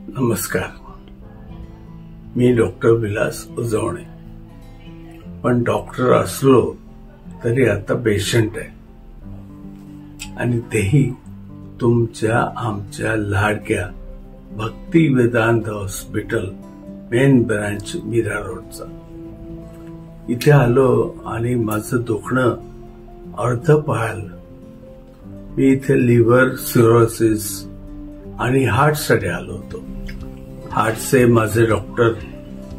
नमस्कार. मी डॉक्टर विलास उजवणे. पण डॉक्टर असलो तरी आता पेशंट आहे, आणि तेही तुमच्या आमच्या लाडक्या Bhakti Vedant hospital main branch Mira रोडचा. इथे आलो आणि माझं दुखणं अर्ध पाळलं. मी इथे लिव्हर सिरोसिस आणि हार्टसाठी आलो होतो. हार्टचे माझे डॉक्टर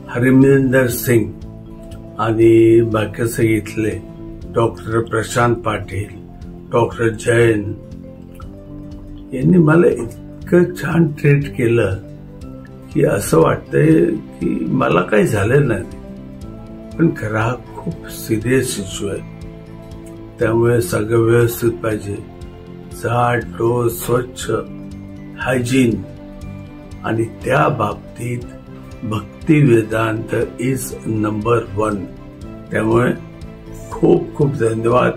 हरमिंदर सिंग आणि बाकीचे इथले डॉक्टर प्रशांत पाटील, डॉक्टर जैन यांनी मला इतकं छान ट्रीट केलं की असं वाटतंय की मला काही झालं नाही. पण खरा हा खूप सिरियस इश्यू आहे, त्यामुळे सगळं व्यवस्थित पाहिजे. झाड, डोस, स्वच्छ, हायजीन, आणि त्या बाबतीत भक्ती वेदांत इज नंबर 1. त्यामुळे खूप खूप धन्यवाद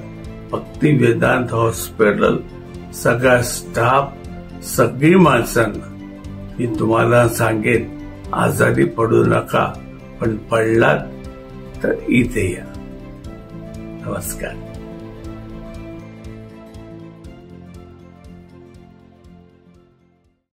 भक्ती वेदांत हॉस्पिटल, सगळा स्टाफ, सगळी माणसांना. मी तुम्हाला सांगेन, आजारी पडू नका, पण पडलात तर इथे या. नमस्कार.